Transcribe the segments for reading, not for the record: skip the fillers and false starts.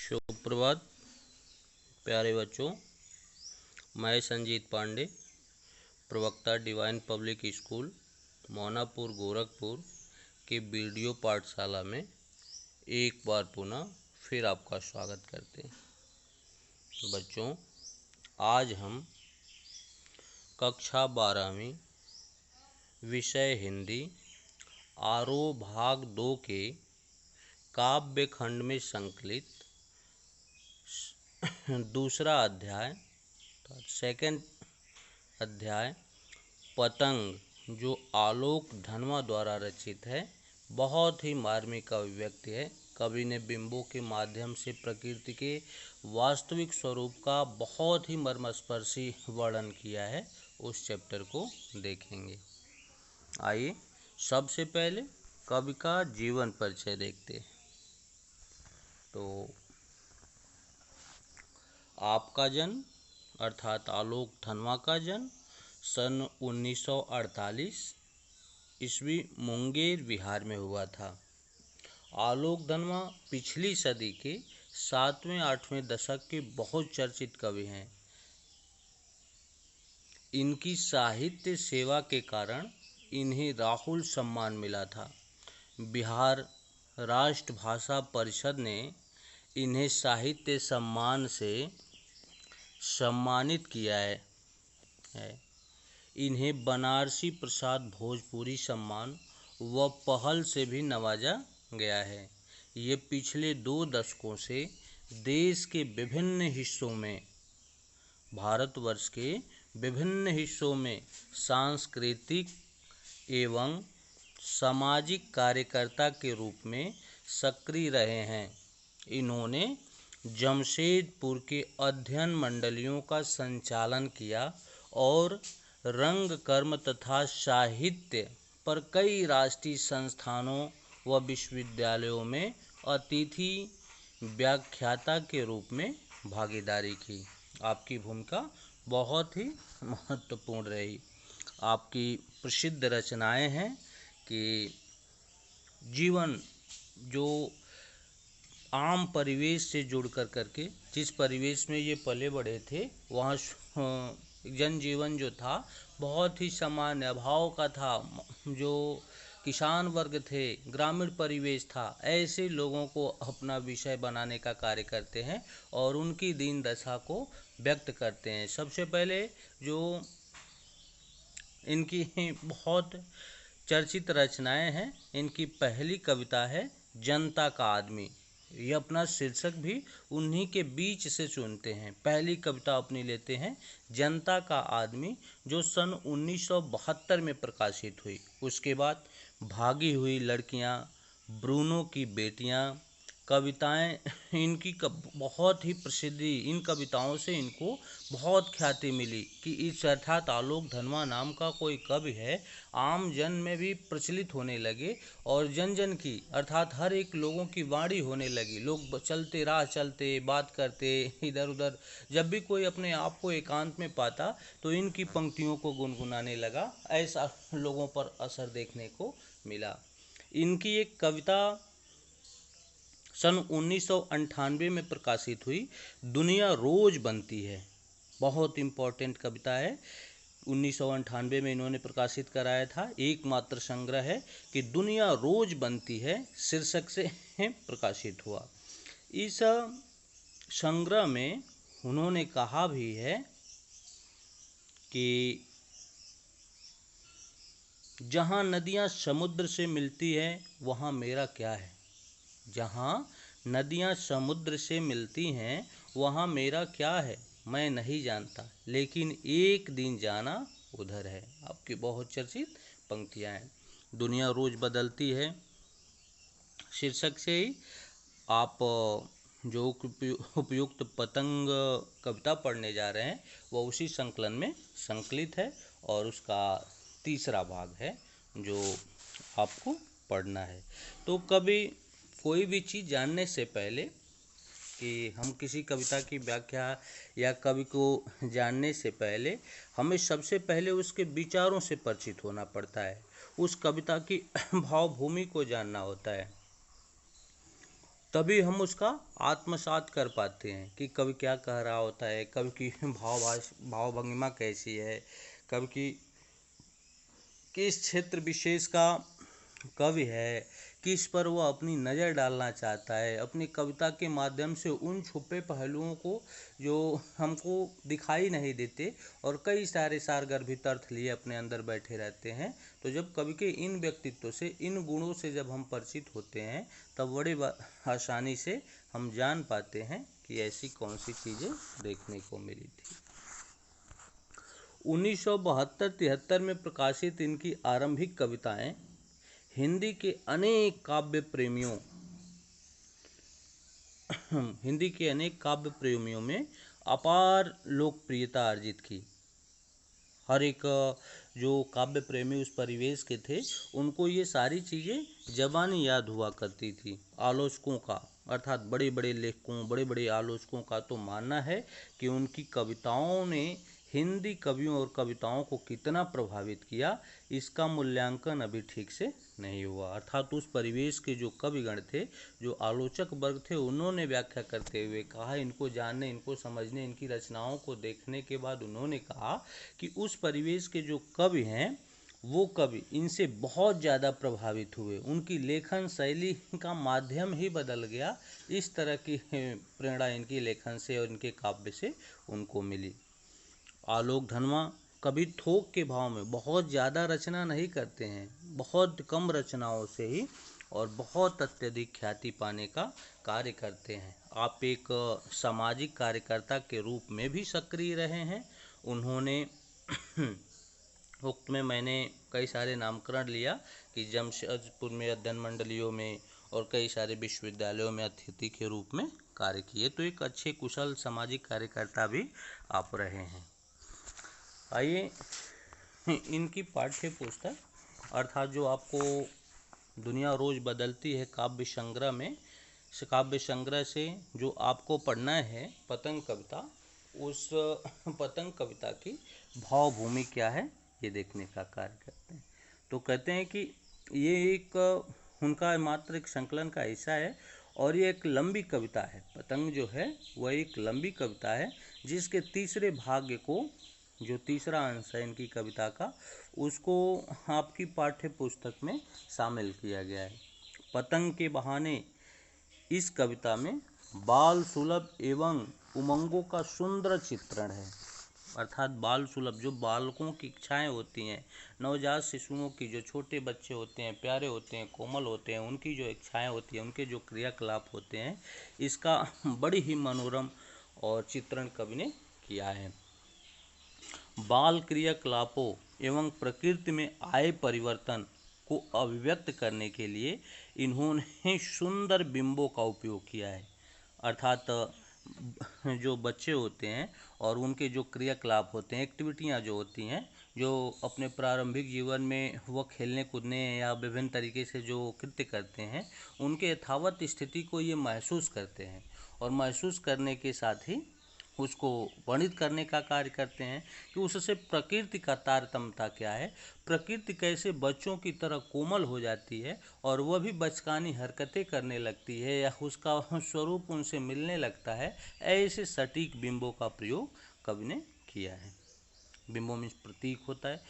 शुभ प्रभात प्यारे बच्चों। मैं संजीत पांडे, प्रवक्ता डिवाइन पब्लिक स्कूल मोनापुर गोरखपुर के वीडियो पाठशाला में एक बार पुनः फिर आपका स्वागत करते हैं। बच्चों, आज हम कक्षा 12वीं विषय हिंदी आरोह भाग 2 के काव्य खंड में संकलित दूसरा अध्याय सेकंड अध्याय पतंग, जो आलोक धनवा द्वारा रचित है, बहुत ही मार्मिक अभिव्यक्ति है। कवि ने बिंबों के माध्यम से प्रकृति के वास्तविक स्वरूप का बहुत ही मर्मस्पर्शी वर्णन किया है। उस चैप्टर को देखेंगे। आइए सबसे पहले कवि का जीवन परिचय देखते हैं। तो आपका जन्म अर्थात आलोक धनवा का जन्म सन 1948 ईस्वी मुंगेर बिहार में हुआ था। आलोक धनवा पिछली सदी के 7वें-8वें दशक के बहुत चर्चित कवि हैं। इनकी साहित्य सेवा के कारण इन्हें राहुल सम्मान मिला था। बिहार राष्ट्रभाषा परिषद ने इन्हें साहित्य सम्मान से सम्मानित किया है। इन्हें बनारसी प्रसाद भोजपुरी सम्मान व पहल से भी नवाजा गया है। ये पिछले 2 दशकों से देश के विभिन्न हिस्सों में, भारतवर्ष के विभिन्न हिस्सों में सांस्कृतिक एवं सामाजिक कार्यकर्ता के रूप में सक्रिय रहे हैं। इन्होंने जमशेदपुर के अध्ययन मंडलियों का संचालन किया और रंगकर्म तथा साहित्य पर कई राष्ट्रीय संस्थानों व विश्वविद्यालयों में अतिथि व्याख्याता के रूप में भागीदारी की। आपकी भूमिका बहुत ही महत्वपूर्ण रही। आपकी प्रसिद्ध रचनाएं हैं कि जीवन जो आम परिवेश से जुड़ करके, जिस परिवेश में ये पले बढ़े थे, वहाँ जनजीवन जो था बहुत ही सामान्य अभाव का था। जो किसान वर्ग थे, ग्रामीण परिवेश था, ऐसे लोगों को अपना विषय बनाने का कार्य करते हैं और उनकी दीन दशा को व्यक्त करते हैं। सबसे पहले जो इनकी बहुत चर्चित रचनाएं हैं, इनकी पहली कविता है जनता का आदमी। ये अपना शीर्षक भी उन्हीं के बीच से चुनते हैं। पहली कविता अपनी लेते हैं जनता का आदमी, जो सन 1972 में प्रकाशित हुई। उसके बाद भागी हुई लड़कियां, ब्रूनो की बेटियां कविताएं इनकी बहुत ही प्रसिद्धि, इन कविताओं से इनको बहुत ख्याति मिली कि इस अर्थात आलोक धनवा नाम का कोई कवि है, आम जन में भी प्रचलित होने लगे और जन जन की अर्थात हर एक लोगों की वाणी होने लगी। लोग चलते, राह चलते, बात करते, इधर उधर, जब भी कोई अपने आप को एकांत में पाता तो इनकी पंक्तियों को गुनगुनाने लगा। ऐसा लोगों पर असर देखने को मिला। इनकी एक कविता सन 1998 में प्रकाशित हुई, दुनिया रोज बनती है। बहुत इम्पोर्टेंट कविता है। 1998 में इन्होंने प्रकाशित कराया था। एकमात्र संग्रह है कि दुनिया रोज बनती है शीर्षक से प्रकाशित हुआ। इस संग्रह में उन्होंने कहा भी है कि जहाँ नदियाँ समुद्र से मिलती है वहाँ मेरा क्या है। जहाँ नदियाँ समुद्र से मिलती हैं वहाँ मेरा क्या है, मैं नहीं जानता, लेकिन एक दिन जाना उधर है। आपकी बहुत चर्चित पंक्तियाँ हैं। दुनिया रोज बदलती है शीर्षक से ही आप जो उपयुक्त पतंग कविता पढ़ने जा रहे हैं वह उसी संकलन में संकलित है और उसका तीसरा भाग है जो आपको पढ़ना है। तो कभी कोई भी चीज़ जानने से पहले, कि हम किसी कविता की व्याख्या या कवि को जानने से पहले हमें सबसे पहले उसके विचारों से परिचित होना पड़ता है। उस कविता की भावभूमि को जानना होता है। तभी हम उसका आत्मसात कर पाते हैं कि कवि क्या कह रहा होता है, कवि की भाव भंगिमा कैसी है, कवि की किस क्षेत्र विशेष का कवि है, किस पर वह अपनी नज़र डालना चाहता है, अपनी कविता के माध्यम से उन छुपे पहलुओं को जो हमको दिखाई नहीं देते और कई सारे सारगर्भित अर्थ लिए अपने अंदर बैठे रहते हैं। तो जब कवि के इन व्यक्तित्व से, इन गुणों से जब हम परिचित होते हैं, तब बड़े आसानी से हम जान पाते हैं कि ऐसी कौन सी चीज़ें देखने को मिली थी। 1972-73 में प्रकाशित इनकी आरंभिक कविताएं हिंदी के अनेक काव्य प्रेमियों में अपार लोकप्रियता अर्जित की। हर एक जो काव्य प्रेमी उस परिवेश के थे, उनको ये सारी चीज़ें ज़बानी याद हुआ करती थी। आलोचकों का, अर्थात बड़े बड़े लेखकों, बड़े बड़े आलोचकों का तो मानना है कि उनकी कविताओं ने हिंदी कवियों और कविताओं को कितना प्रभावित किया, इसका मूल्यांकन अभी ठीक से नहीं हुआ। अर्थात उस परिवेश के जो कविगण थे, जो आलोचक वर्ग थे, उन्होंने व्याख्या करते हुए कहा, इनको जानने, इनको समझने, इनकी रचनाओं को देखने के बाद उन्होंने कहा कि उस परिवेश के जो कवि हैं, वो कवि इनसे बहुत ज़्यादा प्रभावित हुए, उनकी लेखन शैली का माध्यम ही बदल गया। इस तरह की प्रेरणा इनकी लेखन से और इनके काव्य से उनको मिली। आलोक धनवा कभी थोक के भाव में बहुत ज़्यादा रचना नहीं करते हैं, बहुत कम रचनाओं से ही और बहुत अत्यधिक ख्याति पाने का कार्य करते हैं। आप एक सामाजिक कार्यकर्ता के रूप में भी सक्रिय रहे हैं। उन्होंने उक्त में मैंने कई सारे नामकरण लिया कि जमशेदपुर में अध्ययन मंडलियों में और कई सारे विश्वविद्यालयों में अतिथि के रूप में कार्य किए। तो एक अच्छे कुशल सामाजिक कार्यकर्ता भी आप रहे हैं। आइए इनकी पाठ्य पुस्तक, अर्थात जो आपको दुनिया रोज़ बदलती है काव्य संग्रह में, इस काव्य संग्रह से जो आपको पढ़ना है पतंग कविता, उस पतंग कविता की भावभूमि क्या है ये देखने का कार्य करते हैं। तो कहते हैं कि ये एक उनका मात्र एक संकलन का हिस्सा है और ये एक लंबी कविता है। पतंग जो है वह एक लंबी कविता है जिसके तीसरे भाग को, जो तीसरा अंश है इनकी कविता का, उसको आपकी पाठ्य पुस्तक में शामिल किया गया है। पतंग के बहाने इस कविता में बाल सुलभ एवं उमंगों का सुंदर चित्रण है। अर्थात बाल सुलभ, जो बालकों की इच्छाएं होती हैं, नवजात शिशुओं की, जो छोटे बच्चे होते हैं, प्यारे होते हैं, कोमल होते हैं, उनकी जो इच्छाएं होती हैं, उनके जो क्रियाकलाप होते हैं, इसका बड़ी ही मनोरम और चित्रण कवि ने किया है। बाल क्रियाकलापों एवं प्रकृति में आए परिवर्तन को अभिव्यक्त करने के लिए इन्होंने सुंदर बिंबों का उपयोग किया है। अर्थात जो बच्चे होते हैं और उनके जो क्रियाकलाप होते हैं, एक्टिविटियां जो होती हैं, जो अपने प्रारंभिक जीवन में वह खेलने कूदने या विभिन्न तरीके से जो कृत्य करते हैं, उनके यथावत स्थिति को ये महसूस करते हैं और महसूस करने के साथ ही उसको वर्णित करने का कार्य करते हैं कि उससे प्रकृति का तारतम्यता क्या है, प्रकृति कैसे बच्चों की तरह कोमल हो जाती है और वह भी बचकानी हरकतें करने लगती है या उसका स्वरूप उनसे मिलने लगता है। ऐसे सटीक बिंबों का प्रयोग कवि ने किया है। बिंबों में प्रतीक होता है।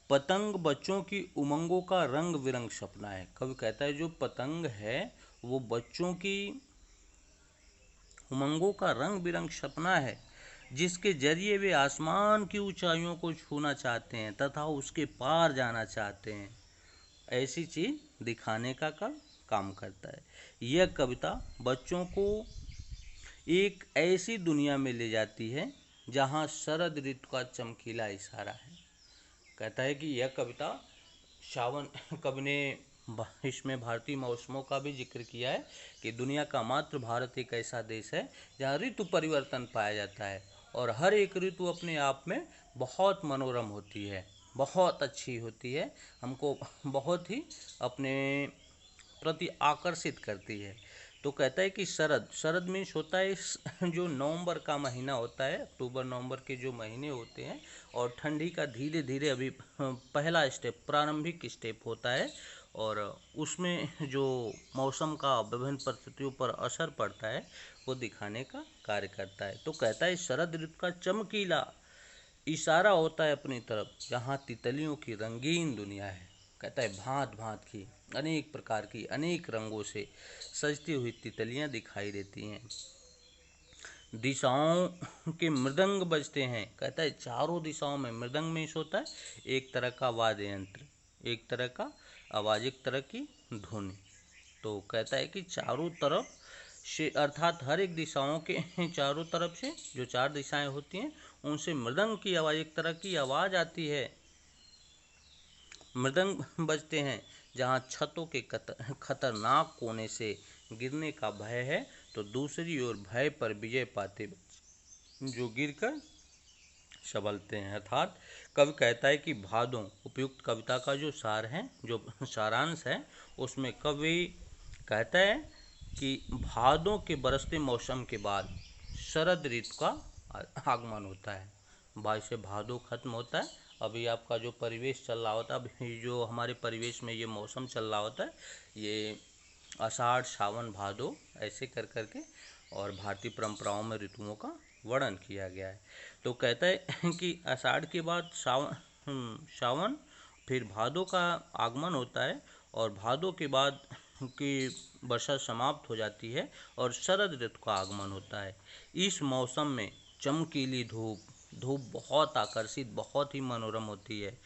पतंग बच्चों की उमंगों का रंग बिरंग सपना है। कवि कहता है जो पतंग है वो बच्चों की उमंगों का रंग बिरंग सपना है, जिसके जरिए वे आसमान की ऊंचाइयों को छूना चाहते हैं तथा उसके पार जाना चाहते हैं। ऐसी चीज दिखाने का काम करता है। यह कविता बच्चों को एक ऐसी दुनिया में ले जाती है जहां शरद ऋतु का चमकीला इशारा है। कहता है कि यह कविता सावन, कवि ने इसमें भारतीय मौसमों का भी जिक्र किया है कि दुनिया का मात्र भारत एक ऐसा देश है जहाँ ऋतु परिवर्तन पाया जाता है और हर एक ऋतु अपने आप में बहुत मनोरम होती है, बहुत अच्छी होती है, हमको बहुत ही अपने प्रति आकर्षित करती है। तो कहता है कि शरद मीन्स होता है जो नवंबर का महीना होता है, अक्टूबर नवंबर के जो महीने होते हैं और ठंडी का धीरे धीरे अभी पहला स्टेप, प्रारंभिक स्टेप होता है और उसमें जो मौसम का विभिन्न परिस्थितियों पर असर पड़ता है वो दिखाने का कार्य करता है। तो कहता है शरद ऋतु का चमकीला इशारा होता है अपनी तरफ, जहाँ तितलियों की रंगीन दुनिया है। कहता है भांत भांत की अनेक प्रकार की अनेक रंगों से सजती हुई तितलियां दिखाई देती हैं। दिशाओं के मृदंग बजते हैं। कहता है चारों दिशाओं में मृदंग में होता है एक तरह का वाद्य यंत्र, एक तरह का आवाज, एक तरह की ध्वनि। तो कहता है कि चारों तरफ से अर्थात हर एक दिशाओं के चारों तरफ से जो चार दिशाएं होती हैं उनसे मृदंग की आवाज, एक तरह की आवाज आती है। मृदंग बजते हैं। जहाँ छतों के खतरनाक कोने से गिरने का भय है तो दूसरी ओर भय पर विजय पाते जो गिरकर संभलते हैं। अर्थात कवि कहता है कि भादों उपयुक्त कविता का जो सार है, जो सारांश है, उसमें कवि कहता है कि भादों के बरसते मौसम के बाद शरद ऋतु का आगमन होता है। 22 से भादों खत्म होता है। अभी आपका जो परिवेश चल रहा होता है, अभी जो हमारे परिवेश में ये मौसम चल रहा होता है, ये आषाढ़ सावन भादो ऐसे कर करके और भारतीय परंपराओं में ऋतुओं का वर्णन किया गया है। तो कहता है कि आषाढ़ के बाद सावन फिर भादो का आगमन होता है और भादो के बाद की वर्षा समाप्त हो जाती है और शरद ऋतु का आगमन होता है। इस मौसम में चमकीली धूप बहुत आकर्षित, बहुत ही मनोरम होती है।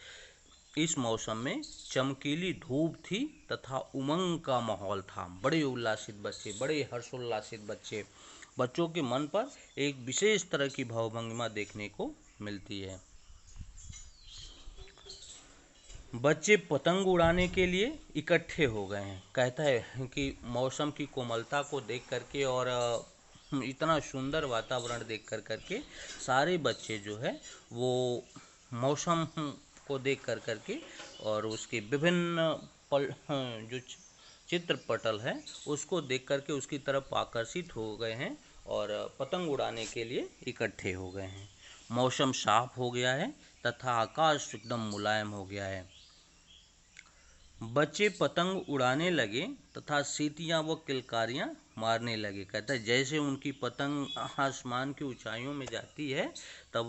इस मौसम में चमकीली धूप थी तथा उमंग का माहौल था। बड़े उल्लासित बच्चे, बड़े हर्षोल्लासित बच्चों के मन पर एक विशेष तरह की भावभंगिमा देखने को मिलती है। बच्चे पतंग उड़ाने के लिए इकट्ठे हो गए हैं। कहता है कि मौसम की कोमलता को देख करके और इतना सुंदर वातावरण देख करके सारे बच्चे जो है वो मौसम को देख करके और उसके विभिन्न जो चित्रपटल है उसको देख करके उसकी तरफ आकर्षित हो गए हैं और पतंग उड़ाने के लिए इकट्ठे हो गए हैं। मौसम साफ हो गया है तथा आकाश एकदम मुलायम हो गया है। बच्चे पतंग उड़ाने लगे तथा सीटियां व किलकारियां मारने लगे। कहता है जैसे उनकी पतंग आसमान की ऊंचाइयों में जाती है तब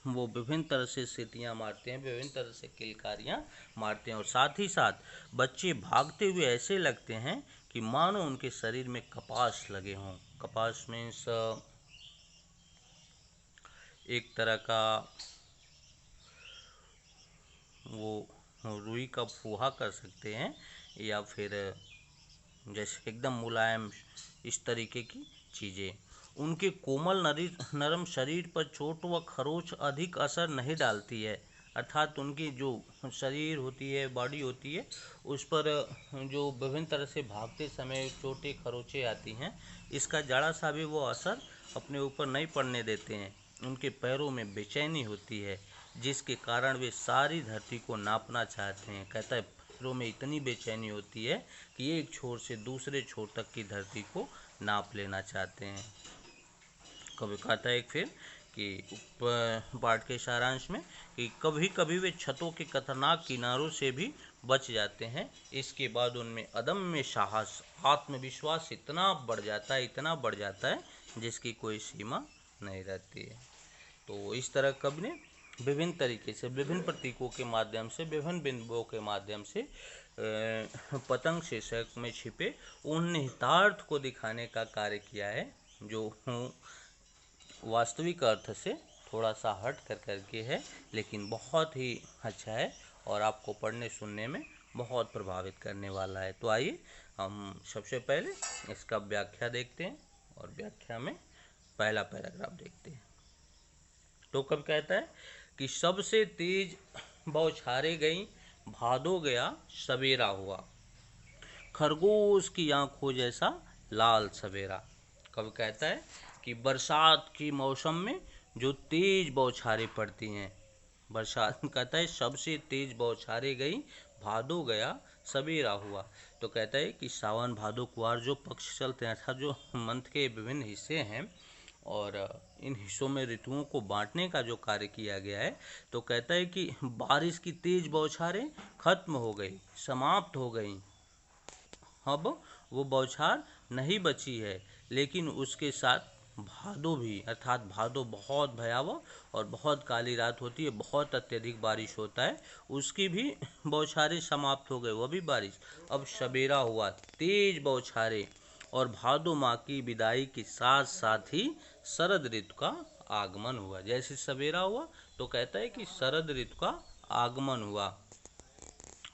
वो विभिन्न तरह से सीटियां मारते हैं, विभिन्न तरह से किलकारियां मारते हैं और साथ ही साथ बच्चे भागते हुए ऐसे लगते हैं कि मानो उनके शरीर में कपास लगे हों। कपास मीन्स एक तरह का वो रुई का फुहा कर सकते हैं या फिर जैसे एकदम मुलायम इस तरीके की चीज़ें। उनके कोमल नरम शरीर पर चोट व खरोच अधिक असर नहीं डालती है। अर्थात उनकी जो शरीर होती है, बॉडी होती है, उस पर जो विभिन्न तरह से भागते समय चोटें खरोचें आती हैं, इसका जरा सा भी वो असर अपने ऊपर नहीं पड़ने देते हैं। उनके पैरों में बेचैनी होती है जिसके कारण वे सारी धरती को नापना चाहते हैं। कहता है पैरों में इतनी बेचैनी होती है कि एक छोर से दूसरे छोर तक की धरती को नाप लेना चाहते हैं। कभी कहता है फिर कि पाठ के सारांश में कि कभी कभी वे छतों के खतरनाक किनारों से भी बच जाते हैं। इसके बाद उनमें अदम्य साहस, आत्मविश्वास इतना बढ़ जाता है जिसकी कोई सीमा नहीं रहती है। तो इस तरह कवि ने विभिन्न तरीके से, विभिन्न प्रतीकों के माध्यम से, विभिन्न बिंदुओं के माध्यम से पतंग शीर्षक में छिपे उन निहितार्थ को दिखाने का कार्य किया है जो वास्तविक अर्थ से थोड़ा सा हट करके है, लेकिन बहुत ही अच्छा है और आपको पढ़ने सुनने में बहुत प्रभावित करने वाला है। तो आइए हम सबसे पहले इसका व्याख्या देखते हैं और व्याख्या में पहला पैराग्राफ देखते हैं। तो कब कहता है कि सबसे तेज बौछारें गई, भादो गया सवेरा हुआ, खरगोश की आंखों जैसा लाल सवेरा। कब कहता है कि बरसात के मौसम में जो तेज बौछारें पड़ती हैं, बरसात कहता है सबसे तेज बौछारें गई, भादो गया सवेरा हुआ। तो कहता है कि सावन भादो कुआर जो पक्ष चलते हैं, अर्थात जो मंथ के विभिन्न हिस्से हैं, और इन हिस्सों में ऋतुओं को बांटने का जो कार्य किया गया है, तो कहता है कि बारिश की तेज बौछारें खत्म हो गई, समाप्त हो गई। अब वो बौछार नहीं बची है, लेकिन उसके साथ भादो भी, अर्थात भादो बहुत भयावह और बहुत काली रात होती है, बहुत अत्यधिक बारिश होता है, उसकी भी बौछारें समाप्त हो गए, वह भी बारिश। अब सवेरा हुआ, तेज बौछारें, और भादो माह की विदाई के साथ साथ ही शरद ऋतु का आगमन हुआ। जैसे सवेरा हुआ तो कहता है कि शरद ऋतु का आगमन हुआ।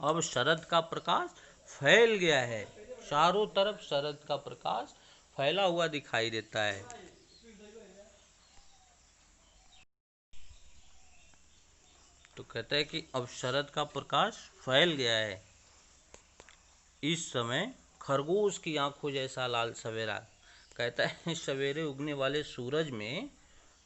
अब शरद का प्रकाश फैल गया है, चारों तरफ शरद का प्रकाश फैला हुआ दिखाई देता है। तो कहता है कि अब शरद का प्रकाश फैल गया है। इस समय खरगोश की आंखों जैसा लाल सवेरा। कहता है सवेरे उगने वाले सूरज में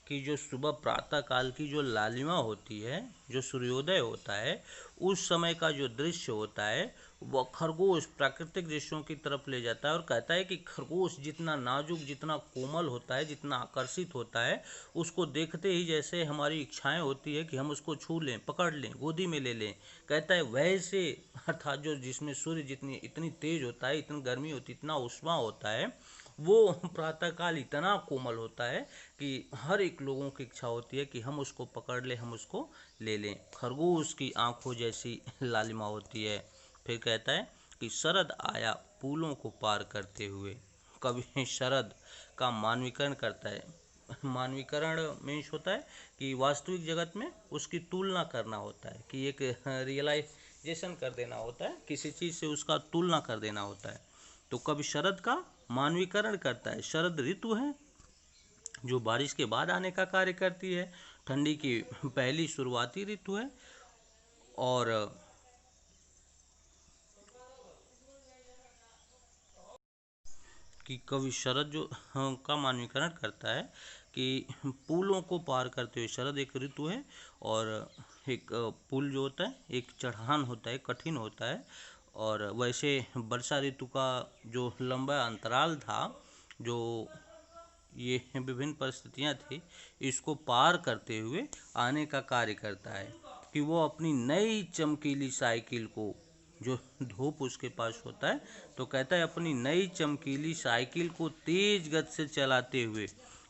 कि जो सुबह प्रातः काल की जो लालिमा होती है, जो सूर्योदय होता है, उस समय का जो दृश्य होता है, वह खरगोश प्राकृतिक दृश्यों की तरफ ले जाता है। और कहता है कि खरगोश जितना नाजुक, जितना कोमल होता है, जितना आकर्षित होता है, उसको देखते ही जैसे हमारी इच्छाएं होती है कि हम उसको छू लें, पकड़ लें, गोदी में ले लें, कहता है वैसे, अर्थात जो जिसमें सूर्य जितनी इतनी तेज होता है, इतनी गर्मी होती है, इतना उष्मा होता है, वो प्रातःकाल इतना कोमल होता है कि हर एक लोगों की इच्छा होती है कि हम उसको पकड़ लें, हम उसको ले लें। खरगोश की आंखों जैसी लालिमा होती है। फिर कहता है कि शरद आया फूलों को पार करते हुए। कवि शरद का मानवीकरण करता है। मानवीकरण मीन्स होता है कि वास्तविक जगत में उसकी तुलना करना होता है, कि एक रियलाइजेशन कर देना होता है, किसी चीज़ से उसका तुलना कर देना होता है। तो कवि शरद का मानवीकरण करता है। शरद ऋतु है जो बारिश के बाद आने का कार्य करती है, ठंडी की पहली शुरुआती ऋतु है। और कि कवि शरद जो का मानवीकरण करता है कि पुलों को पार करते हुए, शरद एक ऋतु है और एक पुल जो होता है एक चढ़ान होता है, कठिन होता है। और वैसे वर्षा ऋतु का जो लंबा अंतराल था, जो ये विभिन्न परिस्थितियां थी, इसको पार करते हुए आने का कार्य करता है। कि वो अपनी नई चमकीली साइकिल को, जो धूप उसके पास होता है, तो कहता है अपनी नई चमकीली साइकिल को तेज गति से चलाते हुए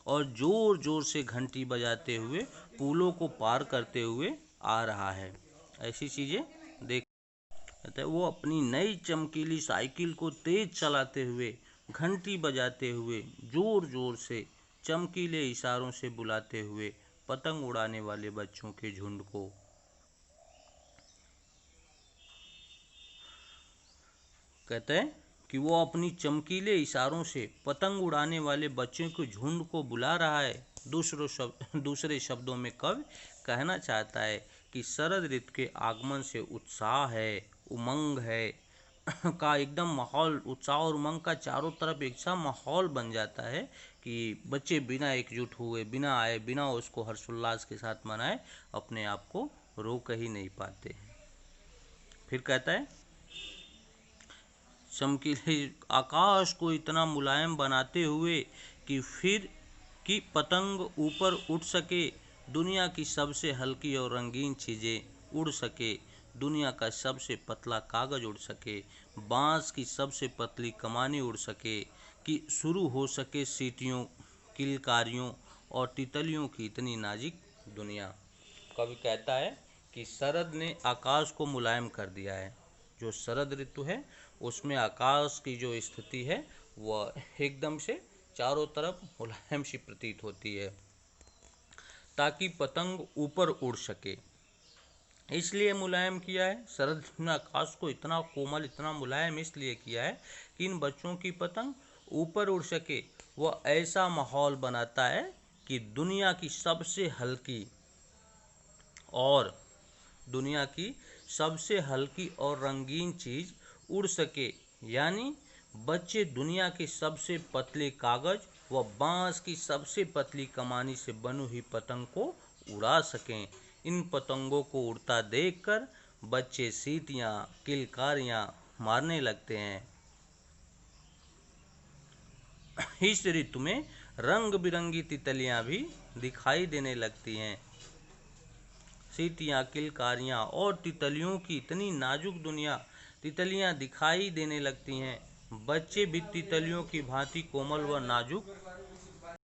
और जोर जोर से घंटी बजाते हुए पुलों को पार करते हुए आ रहा है। ऐसी चीजें देख, कहता है वो अपनी नई चमकीली साइकिल को तेज चलाते हुए, घंटी बजाते हुए, जोर जोर से चमकीले इशारों से बुलाते हुए पतंग उड़ाने वाले बच्चों के झुंड को। कहते हैं कि वो अपनी चमकीले इशारों से पतंग उड़ाने वाले बच्चों के झुंड को बुला रहा है। दूसरे शब्दों में कवि कहना चाहता है कि शरद ऋतु के आगमन से उत्साह है, उमंग है का एकदम माहौल, उत्साह और उमंग का चारों तरफ एक सा माहौल बन जाता है कि बच्चे बिना एकजुट हुए, बिना आए, बिना उसको हर्षोल्लास के साथ मनाए, अपने आप को रोक ही नहीं पाते। फिर कहता है चमकीले आकाश को इतना मुलायम बनाते हुए कि फिर कि पतंग ऊपर उठ सके, दुनिया की सबसे हल्की और रंगीन चीज़ें उड़ सके, दुनिया का सबसे पतला कागज उड़ सके, बांस की सबसे पतली कमानी उड़ सके, कि शुरू हो सके सीटियों, किलकारियों और तितलियों की इतनी नाजुक दुनिया। कवि कहता है कि शरद ने आकाश को मुलायम कर दिया है। जो शरद ऋतु है उसमें आकाश की जो स्थिति है वह एकदम से चारों तरफ मुलायम सी प्रतीत होती है, ताकि पतंग ऊपर उड़ सके। इसलिए मुलायम किया है शरद ने आकाश को, इतना कोमल, इतना मुलायम इसलिए किया है कि इन बच्चों की पतंग ऊपर उड़ सके। वह ऐसा माहौल बनाता है कि दुनिया की सबसे हल्की और दुनिया की सबसे हल्की और रंगीन चीज़ उड़ सके, यानी बच्चे दुनिया के सबसे पतले कागज व बांस की सबसे पतली कमानी से बनी हुई पतंग को उड़ा सकें। इन पतंगों को उड़ता देखकर बच्चे सीटियाँ, किलकारियाँ मारने लगते हैं। इस ऋतु में रंग बिरंगी तितलियां भी दिखाई देने लगती हैं। चींटियां, किलकारियां और तितलियों की इतनी नाजुक दुनिया तितलियां दिखाई देने लगती हैं। बच्चे भी तितलियों की भांति कोमल व नाजुक